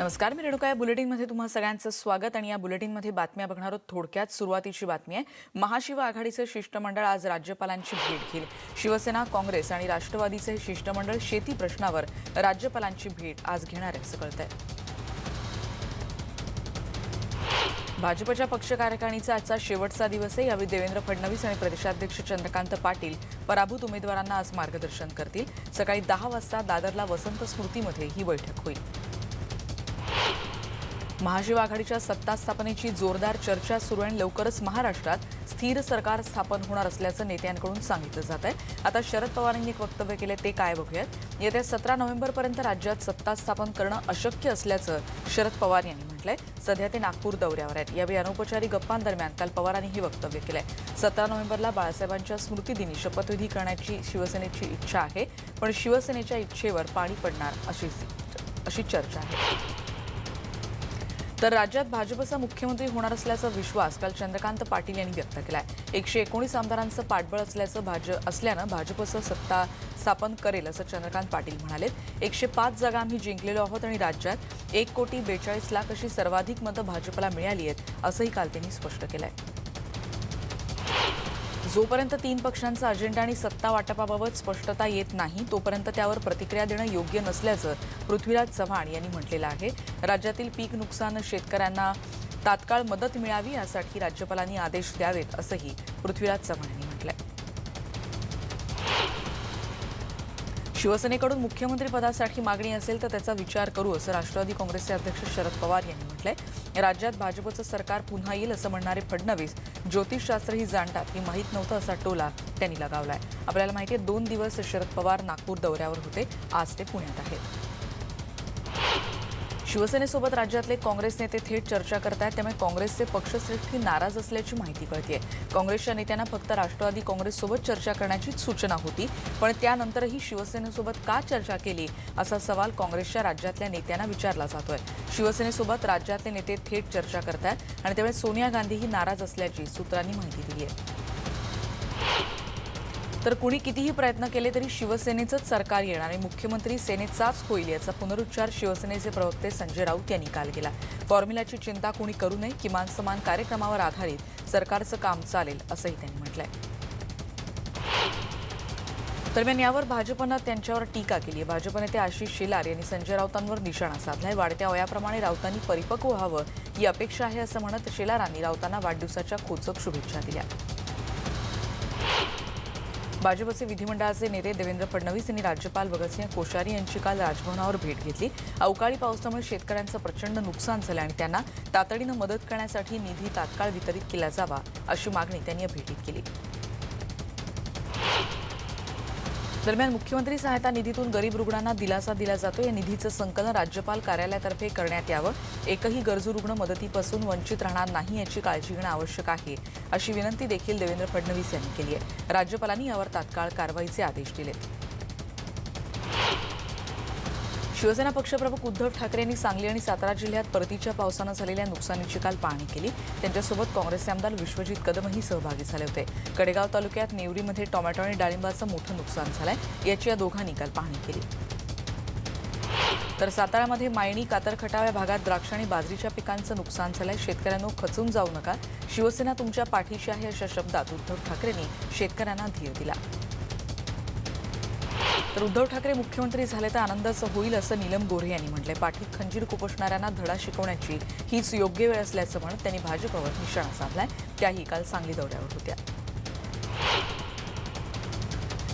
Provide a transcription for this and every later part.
नमस्कार, मी रेणुका. या बुलेटिनमध्ये तुम्हा सगळ्यांचं स्वागत. आणि या बुलेटिनमध्ये बातम्या बघणार आहोत. थोडक्यात सुरुवातीची बातमी आहे. महाशिव आघाडीचे शिष्टमंडळ आज राज्यपालांची भेट घेईल. शिवसेना, काँग्रेस आणि राष्ट्रवादीचे शिष्टमंडळ शेती प्रश्नावर राज्यपालांची भेट आज घेणार आहे असं कळतंय. भाजपच्या पक्ष कार्यकारिणीचा आजचा शेवटचा दिवस आहे. यावेळी देवेंद्र फडणवीस आणि प्रदेशाध्यक्ष चंद्रकांत पाटील पराभूत उमेदवारांना आज मार्गदर्शन करतील. सकाळी 10 वाजता दादरला वसंत स्मृतीमध्ये ही बैठक होईल. महाशिव आघाडीच्या सत्ता स्थापनेची जोरदार चर्चा सुरू आहे. लवकरच महाराष्ट्रात स्थिर सरकार स्थापन होणार असल्याचं नेत्यांकडून सांगितलं जात आहे. आता शरद पवारांनी एक वक्तव्य केले, ते काय बघूयात. येत्या 17 नोव्हेंबरपर्यंत राज्यात सत्ता स्थापन करणं अशक्य असल्याचं शरद पवार यांनी म्हटलंय. सध्या ते नागपूर दौऱ्यावर आहेत. यावेळी अनौपचारिक गप्पांदरम्यान काल पवारांनी हे वक्तव्य केलंय. 17 नोव्हेंबरला बाळासाहेबांच्या स्मृतिदिनी शपथविधी करण्याची शिवसेनेची इच्छा आहे, पण शिवसेनेच्या इच्छेवर पाणी पडणार अशी चर्चा आहे. तर राज्यात भाजपचा मुख्यमंत्री होणार असल्याचा विश्वास काल चंद्रकांत पाटील यांनी व्यक्त केलाय. 119 आमदारांचं पाठबळ असल्यानं भाजपचं सत्ता स्थापन करेल असं चंद्रकांत पाटील म्हणाले. 105 जागा आम्ही जिंकलेलो आहोत आणि राज्यात 1,42,00,000 अशी सर्वाधिक मतं भाजपला मिळाली आहेत असंही काल त्यांनी स्पष्ट केलंय. जोपर्यंत 3 पक्षांचा अजेंडा आणि सत्ता वाटपाबाबत स्पष्टता येत नाही तोपर्यंत त्यावर प्रतिक्रिया देणं योग्य नसल्याचं पृथ्वीराज चव्हाण यांनी म्हटलेलं आहे. राज्यातील पीक नुकसान शेतकऱ्यांना तात्काळ मदत मिळावी यासाठी राज्यपालांनी आदेश द्यावेत असंही पृथ्वीराज चव्हाण यांनी म्हटलंय. शिवसेनेकडून मुख्यमंत्रीपदासाठी मागणी असेल तर त्याचा विचार करू असं राष्ट्रवादी काँग्रेसचे अध्यक्ष शरद पवार यांनी म्हटलंय. राज्यात भाजपचं सरकार पुन्हा येईल असं म्हणणारे फडणवीस ज्योतिषशास्त्रही जाणतात हे माहीत नव्हतं असा टोला त्यांनी लगावलाय. आपल्याला माहिती आहे 2 दिवस शरद पवार नागपूर दौऱ्यावर होते. आज ते पुण्यात आहेत. शिवसेनेसोबत राज्यातले काँग्रेस नेते थेट चर्चा करतायत, त्यामुळे काँग्रेसचे पक्षश्रेष्ठी नाराज असल्याची माहिती कळतेय. काँग्रेसच्या नेत्यांना फक्त राष्ट्रवादी काँग्रेससोबत चर्चा करण्याचीच सूचना होती, पण त्यानंतरही शिवसेनेसोबत का चर्चा केली असा सवाल काँग्रेसच्या राज्यातल्या नेत्यांना विचारला जातोय. शिवसेनेसोबत राज्यातले नेते थेट चर्चा करतायत आणि त्यामुळे सोनिया गांधीही नाराज असल्याची सूत्रांनी माहिती दिली आहे. तर कुणी कितीही प्रयत्न केले तरी शिवसेनेचंच सरकार येणार आणि मुख्यमंत्री सेनेचाच होईल याचा पुनरुच्चार शिवसेनेचे प्रवक्ते संजय राऊत यांनी काल केला. फॉर्म्युल्याची चिंता कुणी करू नये, किमान समान कार्यक्रमावर आधारित सरकारचं काम चालेल असंही त्यांनी म्हटलंय. दरम्यान यावर भाजपनं त्यांच्यावर टीका केली आहे. भाजप नेते आशिष शेलार यांनी संजय राऊतांवर निशाणा साधलाय. वाढत्या वयाप्रमाणे राऊतांनी परिपक्व व्हावं ही अपेक्षा आहे असं म्हणत शेलारांनी राऊतांना वाढदिवसाच्या खोचक शुभेच्छा दिल्या. भाजपचे विधिमंडळाचे नेते देवेंद्र फडणवीस यांनी राज्यपाल भगतसिंह कोश्यारी यांची काल राजभवनावर भेट घेतली. अवकाळी पावसामुळे शेतकऱ्यांचं प्रचंड नुकसान झालं आणि त्यांना तातडीनं मदत करण्यासाठी निधी तात्काळ वितरित केला जावा अशी मागणी त्यांनी या भेटीत केली. दरम्यान मुख्यमंत्री सहायता निधीतून गरीब रुग्णांना दिलासा दिला जातो. या निधीचं संकलन राज्यपाल कार्यालयातर्फे करण्यात यावं. एकही गरजू रुग्ण मदतीपासून वंचित राहणार नाही याची काळजी घेणं आवश्यक आहे अशी विनंती देखील देवेंद्र फडणवीस यांनी केली आहे. राज्यपालांनी यावर तात्काळ कारवाईचे आदेश दिलेत. शिवसेना पक्षप्रमुख उद्धव ठाकरे यांनी सांगली आणि सातारा जिल्ह्यात परतीच्या पावसानं झालेल्या नुकसानीची काल पाहणी केली. त्यांच्यासोबत काँग्रेसचे आमदार विश्वजित कदमही सहभागी झाले होते. कडेगाव तालुक्यात नेवरीमध्ये टोमॅटो आणि डाळिंबाचं मोठं नुकसान झालंय, याची या दोघांनी काल पाहणी केली. तर साताऱ्यामध्ये मायणी कातरखटाव या भागात द्राक्ष आणि बाजरीच्या पिकांचं नुकसान झालंय. शेतकऱ्यांनो खचून जाऊ नका, शिवसेना तुमच्या पाठीशी आहे अशा शब्दात उद्धव ठाकरेंनी शेतकऱ्यांना धीर दिला. तर उद्धव ठाकरे मुख्यमंत्री झाले तर आनंदाचं होईल असं नीलम गोऱ्हे यांनी म्हटलंय. पाठीत खंजीर खुपसणाऱ्यांना धडा शिकवण्याची हीच योग्य वेळ असल्याचं म्हणत त्यांनी भाजपवर निशाणा साधलाय. त्याही काल सांगली दौऱ्यावर होत्या.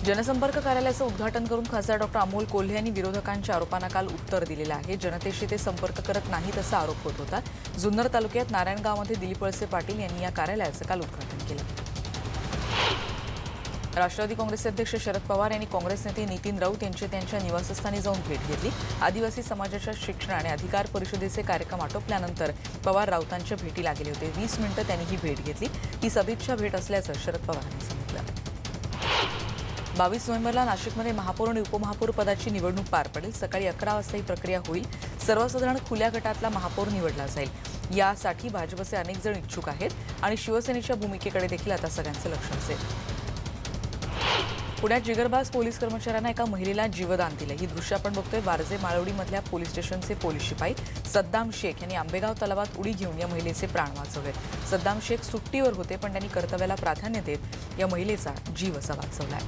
जनसंपर्क कार्यालयाचं उद्घाटन करून खासदार डॉ. अमोल कोल्हे यांनी विरोधकांच्या आरोपांना काल उत्तर दिलेलं आहे. जनतेशी ते संपर्क करत नाहीत असा आरोप होत होता. जुन्नर तालुक्यात नारायणगावमध्ये दिलीप वळसे पाटील यांनी या कार्यालयाचं काल उद्घाटन केलं. राष्ट्रवादी काँग्रेसचे अध्यक्ष शरद पवार यांनी काँग्रेस नेते नितीन राऊत यांची त्यांच्या निवासस्थानी जाऊन भेट घेतली. आदिवासी समाजाच्या शिक्षण आणि अधिकार परिषदेचे कार्यक्रम आटोपल्यानंतर पवार राऊतांच्या भेटीला गेले होते. 20 मिनिटं त्यांनी ही भेट घेतली. ही सदिच्छा भेट असल्याचं शरद पवारांनी सांगितलं. 22 नोव्हेंबरला नाशिकमध्ये महापौर आणि उपमहापौर पदाची निवडणूक पार पडेल. सकाळी 11 वाजता ही प्रक्रिया होईल. सर्वसाधारण खुल्या गटातला महापौर निवडला जाईल. यासाठी भाजपचे अनेक जण इच्छुक आहेत आणि शिवसेनेच्या भूमिकेकडे देखील आता सगळ्यांचं लक्ष असेल. पुण्यात जिगरबाज पोलीस कर्मचाऱ्यांना एका महिलेला जीवदान दिलं। ही दृश्य आपण बघतोय। वारजे माळवडीमधल्या पोलीस स्टेशनचे पोलीस शिपाई सद्दाम शेख यांनी आंबेगाव तलावात उडी घेऊन या महिलेचे प्राण वाचवले। सद्दाम शेख सुट्टीवर होते, पण त्यांनी कर्तव्याला प्राधान्य देत या महिलेचा जीव असा वाचवलाय।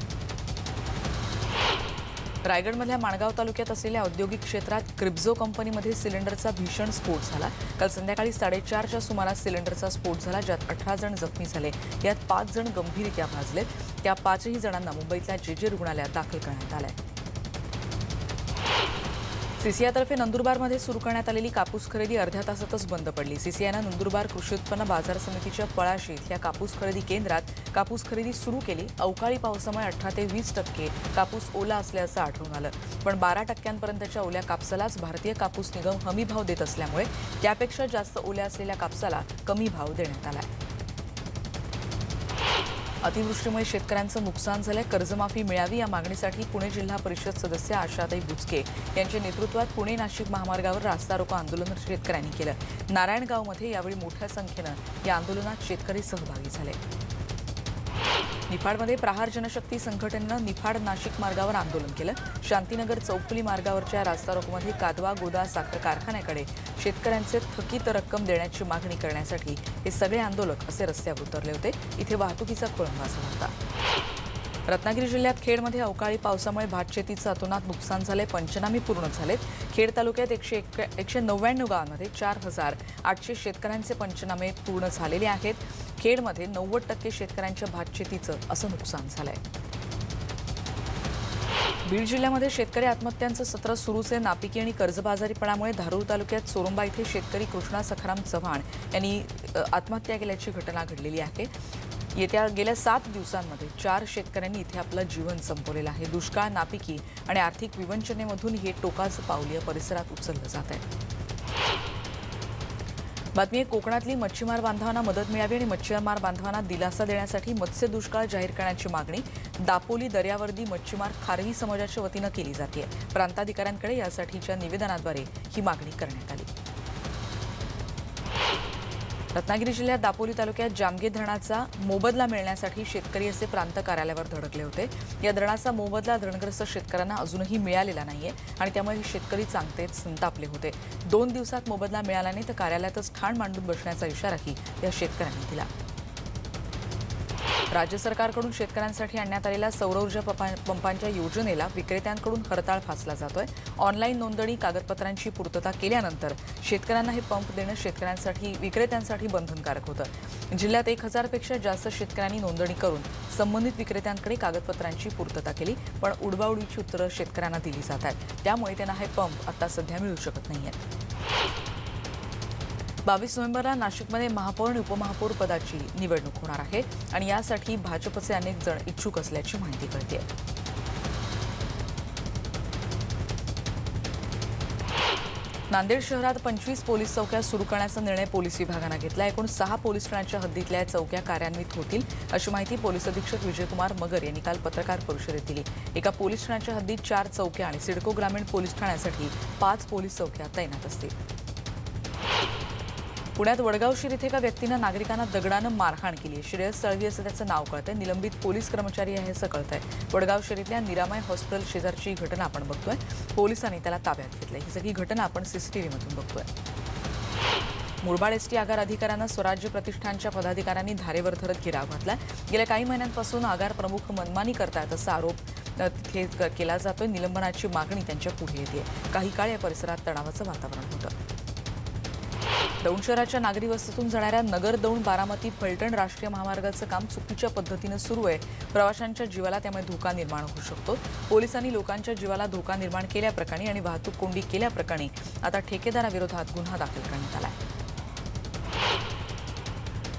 रायगडमधल्या माणगाव तालुक्यात असलेल्या औद्योगिक क्षेत्रात क्रिप्झो कंपनीमध्ये सिलेंडरचा भीषण स्फोट झाला। काल संध्याकाळी 4:30च्या सुमारास सिलेंडरचा स्फोट झाला, ज्यात 18 जण जखमी झाले। यात 5 जण गंभीररित्या भाजलेत। त्या 5ही जणांना मुंबईतल्या जे रुग्णालयात दाखल करण्यात आलंय। सीसीआयतर्फे नंदुरबारमध्ये सुरू करण्यात आलेली कापूस खरेदी अर्ध्या तासातच बंद पडली। सीसीआयनं नंदुरबार कृषी उत्पन्न बाजार समितीच्या पळाशी इथल्या कापूस खरेदी केंद्रात कापूस खरेदी सुरू केली। अवकाळी पावसामुळे 18 ते 20% कापूस ओला असल्याचं आढळून आलं, पण 12%पर्यंतच्या ओल्या कापसालाच भारतीय कापूस निगम हमी भाव देत असल्यामुळे त्यापेक्षा जास्त ओल्या असलेल्या कापसाला कमी भाव देण्यात आला। अतिवृष्टीमुळे शेतकऱ्यांचं नुकसान झालंय। कर्जमाफी मिळावी या मागणीसाठी पुणे जिल्हा परिषद सदस्य आशाताई बुचके यांच्या नेतृत्वात पुणे नाशिक महामार्गावर रास्ता रोको आंदोलन शेतकऱ्यांनी केलं। नारायणगावमध्ये यावेळी मोठ्या संख्येनं या आंदोलनात शेतकरी सहभागी झाले। निफाडमध्ये प्रहार जनशक्ती संघटनेनं निफाड नाशिक मार्गावर आंदोलन केलं। शांतीनगर चौफुली मार्गावरच्या रास्ता रोकोमध्ये कादवा गोदा साखर कारखान्याकडे शेतकऱ्यांचे थकीत रक्कम देण्याची मागणी करण्यासाठी हे सगळे आंदोलक असे रस्त्यावर उतरले होते। इथे वाहतुकीचा खोळंबा झाला होता। रत्नागिरी जिल्ह्यात खेडमध्ये अवकाळी पावसामुळे भातशेतीचं अतोनात नुकसान झाले। पंचनामे पूर्ण झालेत। खेड तालुक्यात 199 गावांमध्ये 4,800 शेतकऱ्यांचे पंचनामे पूर्ण झालेले आहेत। खेडमध्ये 90% शेतकऱ्यांच्या भातशेतीचं असं नुकसान झालंय। बीड जिल्ह्यामध्ये शेतकरी आत्महत्यांचं सत्र सुरूच आहे। नापिकी आणि कर्जबाजारीपणामुळे धारूर तालुक्यात सोरुंबा इथे शेतकरी कृष्णा सखाराम चव्हाण यांनी आत्महत्या केल्याची घटना घडलेली आहे। गेल्या 7 दिवसांमध्ये 4 शेतकऱ्यांनी इथे आपलं जीवन संपवलेलं आहे। दुष्काळ, नापिकी आणि आर्थिक विवंचनेमधून हे टोकाचं पाऊल या परिसरात उचललं जात आहे। बातमी आहे कोकणातली मच्छीमार बांधवांना मदत मिळावी आणि मच्छीमार बांधवांना दिलासा देण्यासाठी मत्स्य दुष्काळ जाहीर करण्याची मागणी दापोली दर्यावर्दी मच्छीमार खारवी समाजाच्या वतीनं केली जाते। प्रांताधिकाऱ्यांकडे यासाठीच्या निवेदनाद्वारे ही मागणी करण्यात आली। रत्नागिरी जिल्ह्यात दापोली तालुक्यात जामगे धरणाचा मोबदला मिळण्यासाठी शेतकरी असे प्रांत कार्यालयावर धडकले होते। या धरणाचा मोबदला धरणग्रस्त शेतकऱ्यांना अजूनही मिळालेला नाहीये आणि त्यामुळे हे शेतकरी चांगतेच संतापले होते। 2 दिवसात मोबदला मिळाला नाही तर कार्यालयातच ठाण मांडून बसण्याचा इशाराही या शेतकऱ्यांनी दिला। राज्य सरकारकडून शेतकऱ्यांसाठी आणण्यात आलेल्या सौर ऊर्जा पंपांच्या योजनेला विक्रेत्यांकडून हरताळ फासला जातोय। ऑनलाईन नोंदणी, कागदपत्रांची पूर्तता केल्यानंतर शेतकऱ्यांना हे पंप देणं विक्रेत्यांसाठी बंधनकारक होतं। जिल्ह्यात 1000पेक्षा जास्त शेतकऱ्यांनी नोंदणी करून संबंधित विक्रेत्यांकडे कागदपत्रांची पूर्तता केली, पण उडबाउडीची उत्तरं शेतकऱ्यांना दिली जात आहेत। त्यामुळे त्यांना हे पंप आता सध्या मिळू शकत नाहीयेत। 22 नोव्हेंबरला नाशिकमध्ये महापौर आणि उपमहापौर पदाची निवडणूक होणार आहे आणि यासाठी भाजपचे अनेक जण इच्छुक असल्याची माहिती कळते। नांदेड शहरात 25 पोलीस चौक्या सुरू करण्याचा निर्णय पोलीस विभागानं घेतला। एकूण 6 पोलीस ठाण्यांच्या हद्दीतल्या चौक्या कार्यान्वित होतील, अशी माहिती पोलीस अधीक्षक विजयकुमार मगर यांनी काल पत्रकार परिषदेत दिली। एका पोलीस ठाण्याच्या हद्दीत 4 चौक्या आणि सिडको ग्रामीण पोलीस ठाण्यासाठी 5 पोलीस चौक्या तैनात असतील। पुण्यात वडगावशीर इथे एका व्यक्तीनं नागरिकांना दगडानं मारहाण केली। श्रेयस सळवी असं त्याचं नाव कळतंय। निलंबित पोलीस कर्मचारी आहे असं कळतंय। वडगावशीर निरामय हॉस्पिटल शेजारची घटना आपण बघतोय। पोलिसांनी त्याला ताब्यात घेतलंय। ही सगळी घटना आपण सीसीटीव्हीमधून बघतोय। मुरबाड एसटी आगार अधिकाऱ्यांना स्वराज्य प्रतिष्ठानच्या पदाधिकाऱ्यांनी धारेवर धरत घेराव घातला। गेल्या काही महिन्यांपासून आगार प्रमुख मनमानी करतायत असा आरोप तिथे केला जातोय। निलंबनाची मागणी त्यांच्या पुढे येते। काही काळ या परिसरात तणावाचं वातावरण होतं। दौंड शहराच्या नागरी वस्तीतून जाणाऱ्या नगर दौंड बारामती फलटण राष्ट्रीय महामार्गाचं काम चुकीच्या पद्धतीनं सुरू आहे। प्रवाशांच्या जीवाला त्यामुळे धोका निर्माण होऊ शकतो। पोलिसांनी लोकांच्या जीवाला धोका निर्माण केल्याप्रकरणी आणि वाहतूक कोंडी केल्याप्रकरणी आता ठेकेदाराविरोधात गुन्हा दाखल करण्यात आला आहे।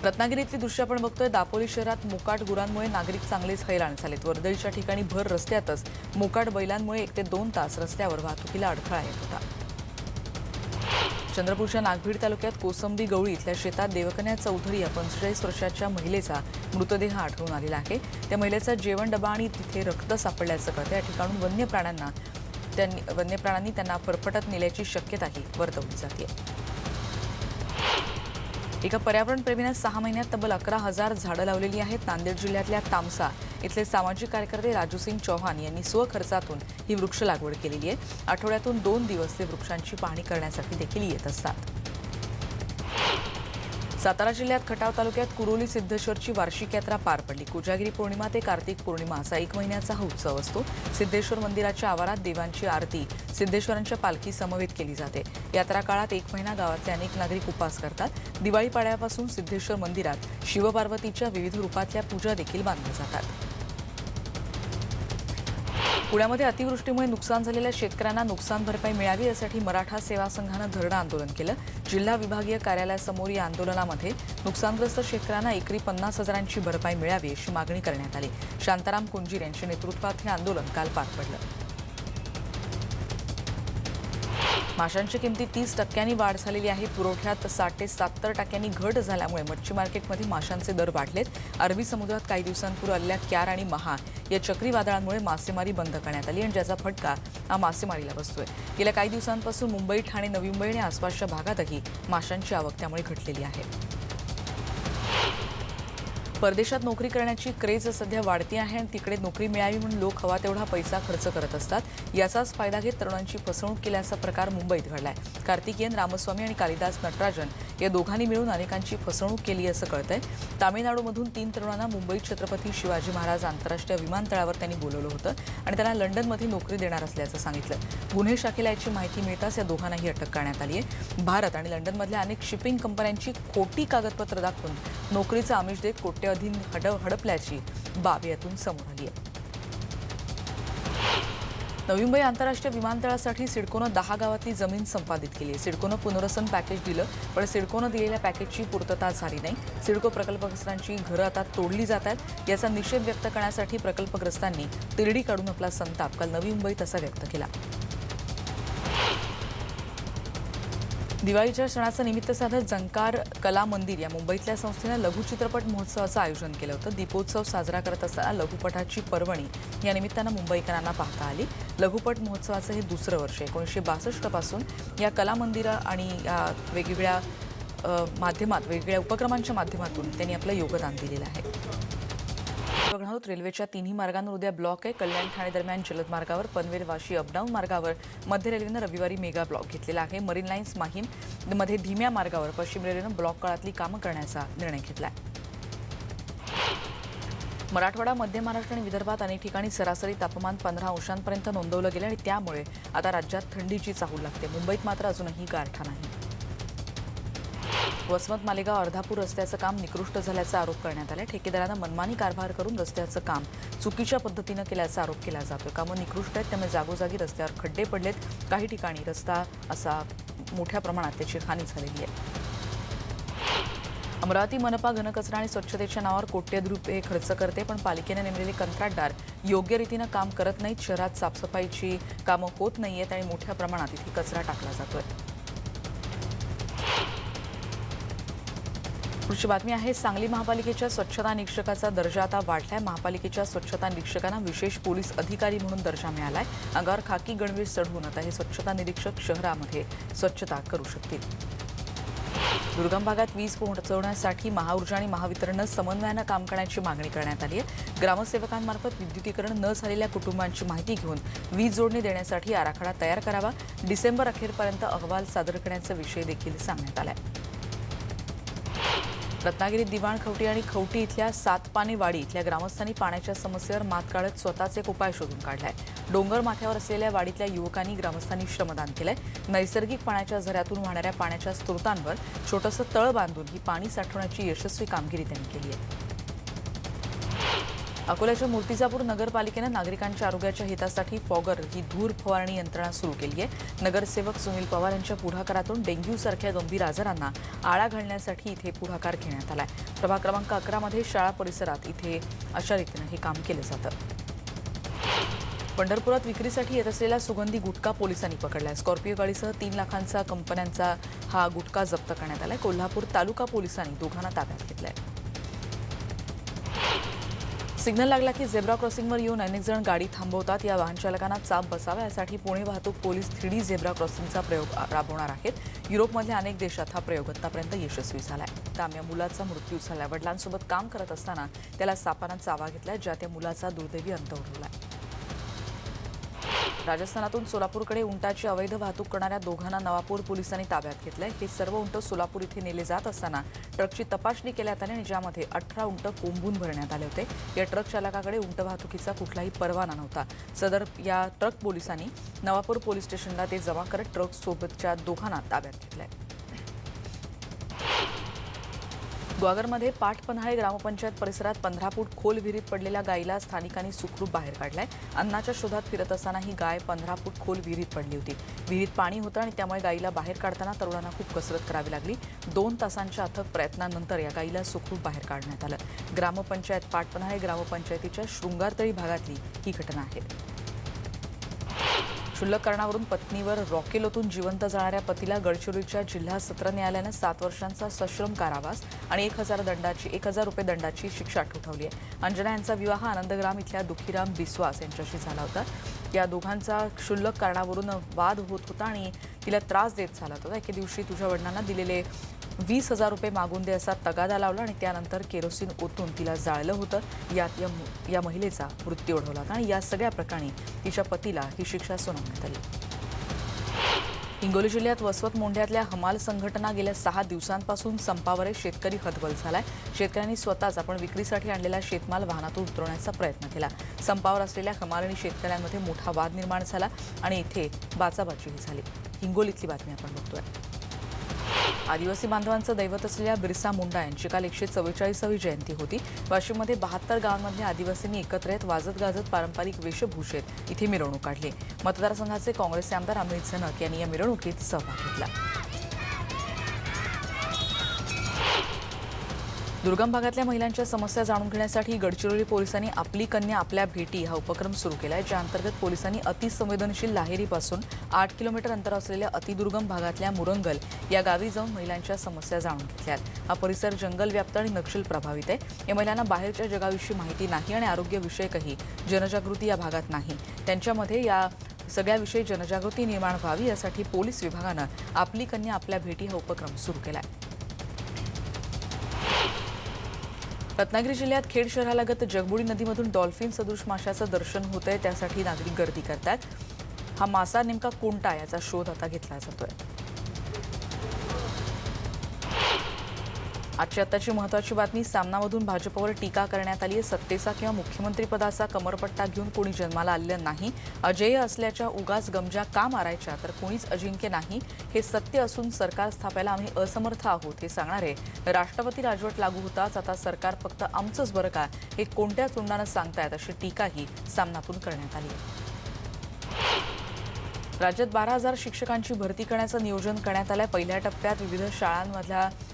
रत्नागिरीतली दृश्य आपण बघतोय। दापोली शहरात मोकाट गुरांमुळे नागरिक चांगलेच हैराण झालेत। वर्दळीच्या ठिकाणी भर रस्त्यातच मोकाट बैलांमुळे 1 ते 2 तास रस्त्यावर वाहतुकीला अडथळा येत होता। चंद्रपूरच्या नागभीड तालुक्यात कोसंबी गवळी इथल्या शेतात देवकन्या चौधरी या 45 वर्षाच्या महिलेचा मृतदेह आढळून आलेला आहे। त्या महिलेचा जेवण डबा आणि तिथे रक्त सापडल्याचं कळतं। या ठिकाणून वन्यप्राण्यांनी त्यांना फरफटत नेल्याची शक्यताही वर्तवली जाते। एका पर्यावरणप्रेमीने 6 महिन्यात तब्बल 11,000 झाडं लावलेली आहेत. नांदेड जिल्ह्यातल्या तामसा इथले सामाजिक कार्यकर्ते राजूसिंग चौहान यांनी स्वखर्चातून ही वृक्ष लागवड केलेली आहे. आठवड्यातून 2 दिवस ते वृक्षांची पाहणी करण्यासाठी देखील येत असतात. सातारा जिल्ह्यात खटाव तालुक्यात कुरोली सिद्धेश्वरची वार्षिक यात्रा पार पडली. कोजागिरी पौर्णिमा ते कार्तिक पौर्णिमा असा 1 महिन्याचा हा उत्सव असतो. सिद्धेश्वर मंदिराच्या आवारात देवांची आरती सिद्धेश्वरांच्या पालखी समवेत केली जाते. यात्रा काळात 1 महिना गावातले अनेक नागरिक उपवास करतात. दिवाळी पाडव्यापासून सिद्धेश्वर मंदिरात शिवपार्वतीच्या विविध रूपातल्या पूजा देखील बांधल्या जातात. पुण्यामध्ये अतिवृष्टीमुळे नुकसान झालेल्या शेतकऱ्यांना नुकसान भरपाई मिळावी यासाठी मराठा सेवा संघानं धरणं आंदोलन केलं. जिल्हा विभागीय कार्यालयासमोर या आंदोलनामध्ये नुकसानग्रस्त शेतकऱ्यांना एकरी 50,000ची भरपाई मिळावी अशी मागणी करण्यात आली. शांताराम कुंजीर यांच्या नेतृत्वात हे आंदोलन काल पार पडलं. माशांच्या किमतीत 30% वाढ झालेली आहे. पुरवठ्यात 60 ते 70% घट झाल्यामुळे मच्छी मार्केटमध्ये माशांचे दर वाढलेत. अरबी समुद्रात काही दिवसांपूर्वी आलेल्या क्यार आणि महा या चक्रीवादळांमुळे मासेमारी बंद करण्यात आली आणि ज्याचा फटका हा मासेमारीला बसतोय. गेल्या काही दिवसांपासून मुंबई, ठाणे, नवी मुंबई आणि आसपासच्या भागातही माशांची आवक त्यामुळे घटलेली आहे. परदेशात नोकरी करण्याची क्रेज सध्या वाढती आहे आणि तिकडे नोकरी मिळावी म्हणून लोक हवा तेवढा पैसा खर्च करत असतात. याचाच फायदा घेत तरुणांची फसवणूक केल्याचा प्रकार मुंबईत घडलाय. कार्तिकेयन रामस्वामी आणि कालिदास नटराजन या दोघांनी मिळून अनेकांची फसवणूक केली असं कळतंय. तामिळनाडूमधून 3 तरुणांना मुंबईत छत्रपती शिवाजी महाराज आंतरराष्ट्रीय विमानतळावर त्यांनी बोलवलं होतं आणि त्यांना लंडनमध्ये नोकरी देणार असल्याचं सांगितलं. गुन्हे शाखेला याची माहिती मिळताच या दोघांनाही अटक करण्यात आली आहे. भारत आणि लंडनमधल्या अनेक शिपिंग कंपन्यांची खोटी कागदपत्र दाखवून नोकरीचं आमिष देत कोट्यवधी हडपल्याची बाब यातून समोर आली आहे. नवी मुंबई आंतरराष्ट्रीय विमानतळासाठी सिडकोनं 10 गावातली जमीन संपादित केली आहे. सिडकोनं पुनर्वसन पॅकेज दिलं, पण सिडकोनं दिलेल्या पॅकेजची पूर्तता झाली नाही. सिडको प्रकल्पग्रस्तांची घरं आता तोडली जात आहेत. याचा निषेध व्यक्त करण्यासाठी प्रकल्पग्रस्तांनी तिरडी काढून आपला संताप काल नवी मुंबईत असा व्यक्त केला. दिवाळीच्या सणाचं निमित्त साधत झंकार कला मंदिर या मुंबईतल्या संस्थेनं लघुचित्रपट महोत्सवाचं आयोजन केलं होतं. दीपोत्सव साजरा करत असताना लघुपटाची पर्वणी या निमित्तानं मुंबईकरांना पाहता आली. लघुपट महोत्सवाचं हे दुसरं वर्ष. 1962 पासून या कला मंदिरं आणि या वेगवेगळ्या वेगवेगळ्या उपक्रमांच्या माध्यमातून त्यांनी आपलं योगदान दिलेलं आहे. रेल्वेच्या 3ही मार्गांवर उद्या ब्लॉक आहे. कल्याण ठाणे दरम्यान जलद मार्गावर, पनवेल वाशी अपडाऊन मार्गावर मध्य रेल्वेनं रविवारी मेगा ब्लॉक घेतलेला आहे. मरीन लाईन्स माहीम मध्ये धीम्या मार्गावर पश्चिम रेल्वेनं ब्लॉक काळातली कामं करण्याचा निर्णय घेतला आहे. मराठवाडा, मध्य महाराष्ट्र आणि विदर्भात अनेक ठिकाणी सरासरी तापमान 15 अंशांपर्यंत नोंदवलं गेलं आणि त्यामुळे आता राज्यात थंडीची चाहूल लागते. मुंबईत मात्र अजूनही गारठा नाही. वसमत मालेगाव अर्धापूर रस्त्याचं काम निकृष्ट झाल्याचा आरोप करण्यात आला. ठेकेदारानं मनमानी कारभार करून रस्त्याचं काम चुकीच्या पद्धतीनं केल्याचा आरोप केला जातोय. कामं निकृष्ट आहेत, त्यामुळे जागोजागी रस्त्यावर खड्डे पडलेत. काही ठिकाणी रस्ता असा मोठ्या प्रमाणात त्याची हानी झालेली आहे. अमरावती मनपा घनकचरा आणि स्वच्छतेच्या नावावर कोट्यवधी रुपये खर्च करते, पण पालिकेने नेमलेले कंत्राटदार योग्य रीतीनं काम करत नाहीत. शहरात साफसफाईची कामं होत नाहीयेत आणि मोठ्या प्रमाणात इथे कचरा टाकला जातोय. पुढची बातमी आहे. सांगली महापालिकेच्या स्वच्छता निरीक्षकाचा दर्जा आता वाढलाय. महापालिकेच्या स्वच्छता निरीक्षकांना विशेष पोलीस अधिकारी म्हणून दर्जा मिळालाय. अंगावर खाकी गणवेश चढवून आता हे स्वच्छता निरीक्षक शहरामध्ये स्वच्छता करू शकतील. दुर्गम भागात वीज पोहोचवण्यासाठी महाऊर्जा आणि महावितरणनं समन्वयानं काम करण्याची मागणी करण्यात आली आहे. ग्रामसेवकांमार्फत विद्युतीकरण न झालेल्या कुटुंबांची माहिती घेऊन वीज जोडणी देण्यासाठी आराखडा तयार करावा. डिसेंबर अखेरपर्यंत अहवाल सादर करण्याचा विषय देखील सांगण्यात आला आहे. रत्नागिरीत दिवाण खवटी आणि खवटी इथल्या सातपानी वाडी इथल्या ग्रामस्थांनी पाण्याच्या समस्येवर मात काढत स्वतःच एक उपाय शोधून काढलाय. डोंगर माथ्यावर असलेल्या वाडीतल्या युवकांनी ग्रामस्थांनी श्रमदान केलंय. नैसर्गिक पाण्याच्या झऱ्यातून वाहणाऱ्या पाण्याच्या स्रोतांवर छोटंसं तळ बांधून ही पाणी साठवण्याची यशस्वी कामगिरी त्यांनी केली आहे. अकोल्याच्या मूर्तिजापूर नगरपालिकेनं नागरिकांच्या आरोग्याच्या हितासाठी फॉगर ही धूर फवारणी यंत्रणा सुरू केली आहे. नगरसेवक सुनील पवार यांच्या पुढाकारातून डेंग्यूसारख्या गंभीर आजारांना आळा घालण्यासाठी इथे पुढाकार घेण्यात आलाय. प्रभाग क्रमांक 11 मध्ये शाळा परिसरात इथे अशा रीतीनं हे काम केलं जातं. पंढरपुरात विक्रीसाठी येत असलेला सुगंधी गुटखा पोलिसांनी पकडलाय. स्कॉर्पिओ गाडीसह 3 लाखांचा कंपन्यांचा हा गुटखा जप्त करण्यात आलाय. कोल्हापूर तालुका पोलिसांनी दोघांना ताब्यात घेतलाय. सिग्नल लागला की झेब्रा क्रॉसिंगवर येऊन अनेक जण गाडी थांबवतात. या वाहन चालकांना चाप बसावा यासाठी पुणे वाहतूक पोलीस 3D झेब्रा क्रॉसिंगचा प्रयोग राबवणार आहेत. युरोपमधल्या अनेक देशात हा प्रयोग आतापर्यंत यशस्वी झालाय. ताम्या मुलाचा मृत्यू झाला. वडिलांसोबत काम करत असताना त्याला सापानं चावा घेतलाय, ज्यात या मुलाचा दुर्दैवी अंत ओढवलाय. राजस्थानातून सोलापूरकडे उंटाची अवैध वाहतूक करणाऱ्या दोघांना नवापूर पोलिसांनी ताब्यात घेतलंय. हे सर्व उंट सोलापूर इथे नेले जात असताना ट्रकची तपासणी करण्यात आली आणि ज्यामध्ये 18 उंट कोंबून भरण्यात आले होते. या ट्रक चालकाकडे उंट वाहतुकीचा कुठलाही परवाना नव्हता. सदर या ट्रक पोलिसांनी नवापूर पोलीस स्टेशनला ते जमा करत ट्रक सोबतच्या दोघांना ताब्यात घेतलंय. ग्वागरमध्ये पाटपन्हाळे ग्रामपंचायत परिसरात 15 फूट खोल विहिरीत पडलेल्या गायीला स्थानिकांनी सुखरूप बाहेर काढलाय. अन्नाच्या शोधात फिरत असताना ही गाय 15 फूट खोल विहिरीत पडली होती. विहिरीत पाणी होतं आणि त्यामुळे गायीला बाहेर काढताना तरुणांना खूप कसरत करावी लागली. 2 तासांच्या अथक प्रयत्नानंतर या गायीला सुखरूप बाहेर काढण्यात आलं. ग्रामपंचायत पाटपन्हाळे ग्रामपंचायतीच्या शृंगारतळी भागातली ही घटना आहे. क्षुल्लक कारणावरून पत्नीवर रॉकेल ओतून जिवंत जाणाऱ्या पतीला गडचिरोलीच्या जिल्हा सत्र न्यायालयानं 7 वर्षांचा सश्रम कारावास आणि 1,000 रुपये दंडाची शिक्षा ठोठावली आहे. अंजना यांचा विवाह आनंदग्राम इथल्या दुखीराम बिस्वास यांच्याशी झाला होता. या दोघांचा क्षुल्लक कारणावरून वाद होत होता आणि तिला त्रास देत झाला होता. एके दिवशी तुझ्या वडिलांना दिलेले 20,000 रुपये मागून दे असा तगादा लावला आणि त्यानंतर केरोसिन ओतून तिला जाळलं होतं. यात या महिलेचा मृत्यू ओढवला होता आणि या सगळ्या प्रकरणी तिच्या पतीला ही शिक्षा सुनावण्यात आली. हिंगोली जिल्ह्यात वसवत मोंढ्यातल्या हमाल संघटना गेल्या 6 दिवसांपासून संपावर आहे. शेतकरी हतबल झालाय. शेतकऱ्यांनी स्वतःच आपण विक्रीसाठी आणलेला शेतमाल वाहनातून उतरवण्याचा प्रयत्न केला. संपावर असलेल्या हमाल आणि शेतकऱ्यांमध्ये मोठा वाद निर्माण झाला आणि इथे बाचाबाचीही झाली. हिंगोलीतली बातमी आपण बघतोय. आदिवासी बांधवांचं दैवत असलेल्या बिरसा मुंडा यांची काल 144वी जयंती होती. वाशिममध्ये 72 गावांमधल्या आदिवासींनी एकत्र येत वाजत गाजत पारंपरिक वेशभूषेत इथे मिरवणूक काढली. मतदारसंघाचे काँग्रेसचे आमदार अमित झनक यांनी या मिरवणुकीत सहभाग घेतला. दुर्गम भागातल्या महिलांच्या समस्या जाणून घेण्यासाठी गडचिरोली पोलिसांनी आपली कन्या आपल्या भेटी हा उपक्रम सुरू केला आहे. ज्या अंतर्गत पोलिसांनी अतिसंवेदनशील लाहेरीपासून 8 किलोमीटर अंतर असलेल्या अतिदुर्गम भागातल्या मुरंगल या गावी जाऊन महिलांच्या समस्या जाणून घेतल्या. हा परिसर जंगलव्याप्त आणि नक्षल प्रभावित आहे. या महिलांना बाहेरच्या जगाविषयी माहिती नाही आणि आरोग्यविषयकही जनजागृती या भागात नाही. त्यांच्यामध्ये या सगळ्याविषयी जनजागृती निर्माण व्हावी यासाठी पोलीस विभागानं आपली कन्या आपल्या भेटी हा उपक्रम सुरू केला आहे. रत्नागिरी जिल्ह्यात खेड शहरालगत जगबुडी नदीमधून डॉल्फिन सदृश माशाचं दर्शन होत आहे. त्यासाठी नागरिक गर्दी करतात. हा मासा नेमका कोणता याचा शोध आता घेतला जातोय. आताची महत्त्वाची बातमी. सामनामधून भाजपवर टीका करण्यात आली आहे. सत्तेचा किंवा मुख्यमंत्रीपदाचा कमरपट्टा घेऊन कोणी जन्माला आलेलं नाही. अजेय असल्याच्या उगाच गमजा का मारायच्या, तर कोणीच अजिंक्य नाही. हे सत्य असून सरकार स्थापायला आम्ही असमर्थ आहोत हे सांगणारे राष्ट्रपती राजवट लागू होताच आता सरकार फक्त आमचंच बरं का हे कोणत्या तोंडानं सांगतायत अशी टीकाही सामनातून करण्यात आली आहे. राज्यात 12,000 शिक्षकांची भरती करण्याचं नियोजन करण्यात आलंय. पहिल्या टप्प्यात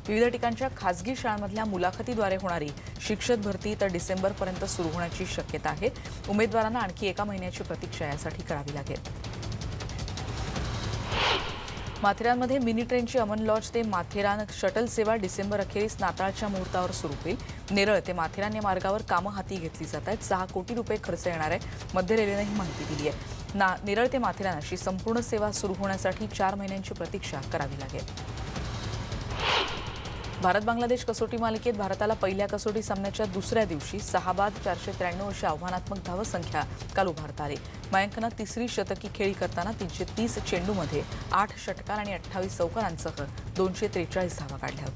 विविध ठिकाणच्या खासगी शाळांमधल्या मुलाखतीद्वारे होणारी शिक्षक भरती तर डिसेंबरपर्यंत सुरू होण्याची शक्यता आहे. उमेदवारांना आणखी 1 महिन्याची प्रतीक्षा यासाठी करावी लागेल. माथेरानमध्ये मिनी ट्रेनची अमन लॉज ते माथेरान शटल सेवा डिसेंबर अखेरीस नाताळच्या मुहूर्तावर सुरू होईल. नेरळ ते माथेरान या मार्गावर कामं हाती घेतली जात आहेत. 6 कोटी रुपये खर्च येणार आहे. मध्य रेल्वेनं ही माहिती दिली आहे. नेरळ ते माथेरान अशी संपूर्ण सेवा सुरू होण्यासाठी 4 महिन्यांची प्रतीक्षा करावी लागेल. भारत बांगलादेश कसोटी मालिकेत भारताला पहिल्या कसोटी सामन्याच्या दुसऱ्या दिवशी 6 बाद 493 अशी आव्हानात्मक धावसंख्या काल उभारता आली. मयंकनं तिसरी शतकी खेळी करताना 330 चेंडूमध्ये 8 षटकार आणि 28 चौकारांसह 243 धावा काढल्या होत्या.